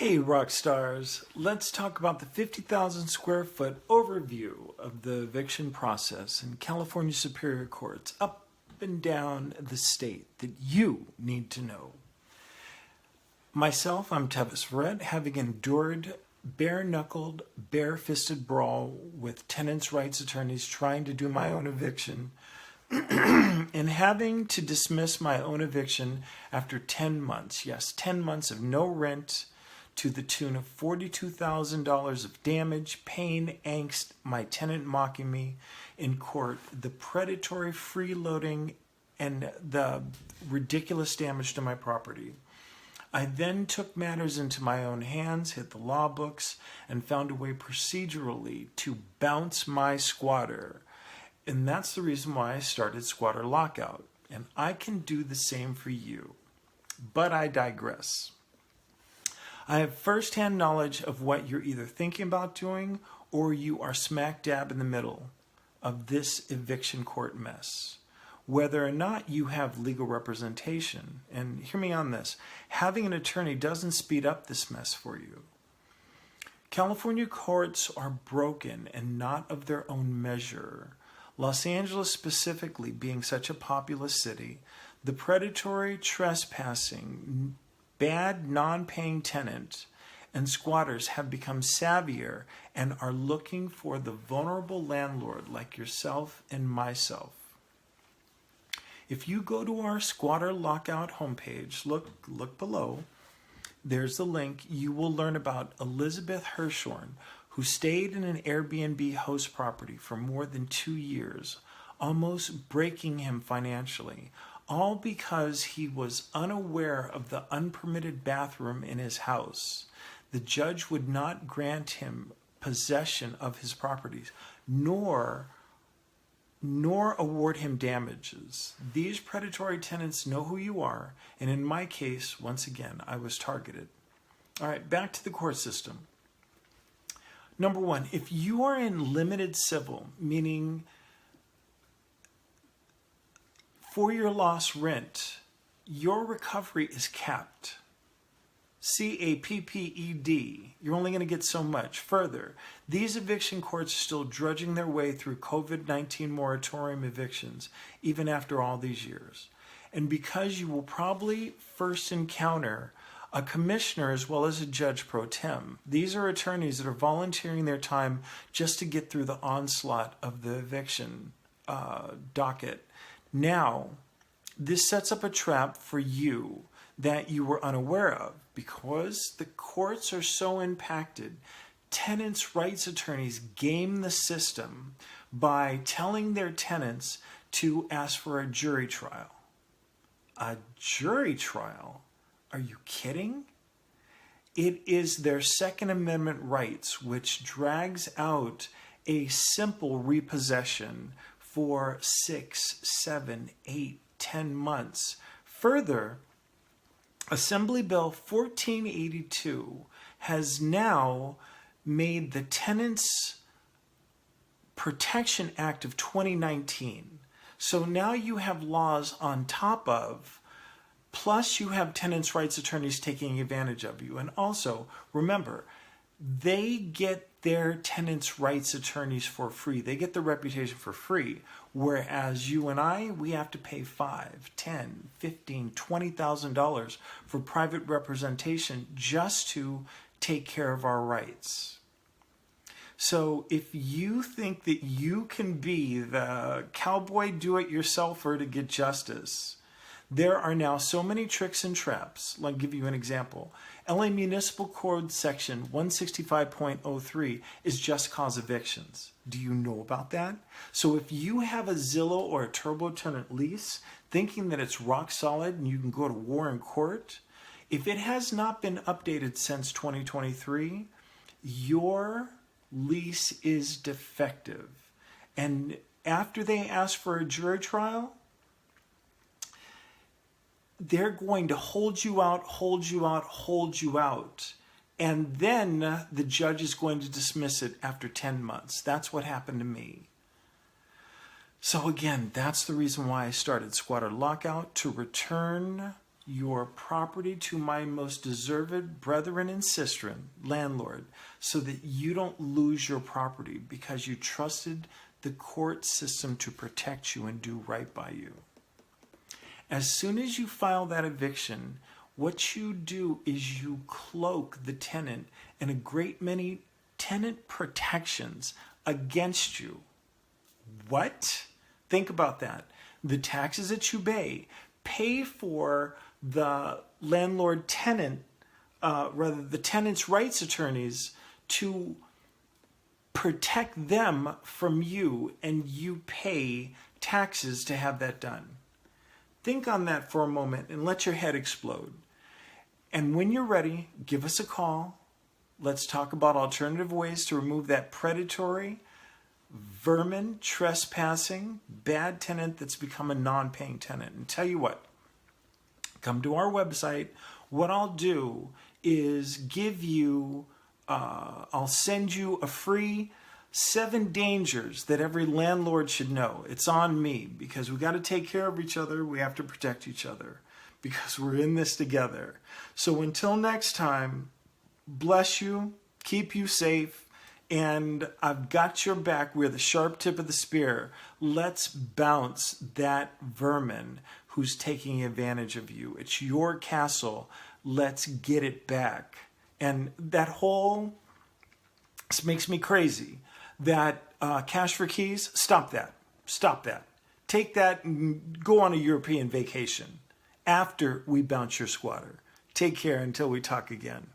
Hey rock stars, let's talk about the 50,000 square foot overview of the eviction process in California Superior Courts up and down the state that you need to know. Myself, I'm Tevis Verrett, having endured bare-knuckled, bare-fisted brawl with tenants' rights attorneys trying to do my own eviction and having to dismiss my own eviction after 10 months. Yes, 10 months of no rent, to the tune of $42,000 of damage, pain, angst, my tenant mocking me in court, the predatory freeloading, and the ridiculous damage to my property. I then took matters into my own hands, hit the law books, and found a way procedurally to bounce my squatter. And that's the reason why I started Squatter Lockout. And I can do the same for you. But I digress. I have firsthand knowledge of what you're either thinking about doing or you are smack dab in the middle of this eviction court mess. Whether or not you have legal representation, and hear me on this, having an attorney doesn't speed up this mess for you. California courts are broken and not of their own measure. Los Angeles specifically being such a populous city, the predatory trespassing, bad non-paying tenant and squatters have become savvier and are looking for the vulnerable landlord like yourself and myself. If you go to our Squatter Lockout homepage, look below, there's the link, you will learn about Elizabeth Hirshhorn, who stayed in an Airbnb host property for more than 2 years, almost breaking him financially, all because he was unaware of the unpermitted bathroom in his house. The judge would not grant him possession of his properties, nor award him damages. These predatory tenants know who you are, and in my case, once again, I was targeted. All right, back to the court system. Number one, if you are in limited civil, meaning for your lost rent, your recovery is capped. CAPPED. You're only going to get so much. Further, these eviction courts are still drudging their way through COVID-19 moratorium evictions, even after all these years. And because you will probably first encounter a commissioner as well as a judge pro tem. These are attorneys that are volunteering their time just to get through the onslaught of the eviction docket. Now, this sets up a trap for you that you were unaware of because the courts are so impacted. Tenants' rights attorneys game the system by telling their tenants to ask for a jury trial. A jury trial? Are you kidding? It is their Second Amendment rights which drags out a simple repossession for 6, 7, 8, 10 months. Further, Assembly Bill 1482 has now made the Tenants Protection Act of 2019. So now you have laws on top of, plus you have tenants' rights attorneys taking advantage of you. And also, remember, they get their tenants' rights attorneys for free. They get the reputation for free. Whereas you and I, we have to pay $5, $10, $15, $20,000 for private representation just to take care of our rights. So if you think that you can be the cowboy do-it-yourselfer to get justice, there are now so many tricks and traps. I'll give you an example. LA Municipal Code Section 165.03 is just cause evictions. Do you know about that? So if you have a Zillow or a Turbo Tenant lease, thinking that it's rock solid and you can go to war in court, if it has not been updated since 2023, your lease is defective. And after they ask for a jury trial, they're going to hold you out, and then the judge is going to dismiss it after 10 months. That's what happened to me. So again, that's the reason why I started Squatter Lockout, to return your property to my most deserved brethren and sistren, landlord, so that you don't lose your property because you trusted the court system to protect you and do right by you. As soon as you file that eviction, what you do is you cloak the tenant in a great many tenant protections against you. What? Think about that. The taxes that you pay for the landlord-tenant, the tenant's rights attorneys to protect them from you, and you pay taxes to have that done. Think on that for a moment and let your head explode. And when you're ready, give us a call. Let's talk about alternative ways to remove that predatory, vermin, trespassing, bad tenant that's become a non-paying tenant. And tell you what, come to our website. What I'll do is give you, I'll send you a free 7 dangers that every landlord should know. It's on me because we got to take care of each other. We have to protect each other because we're in this together. So until next time, bless you, keep you safe, and I've got your back. We're the sharp tip of the spear. Let's bounce that vermin who's taking advantage of you. It's your castle. Let's get it back. And that whole, this makes me crazy, that cash for keys, stop that. Stop that. Take that and go on a European vacation after we bounce your squatter. Take care until we talk again.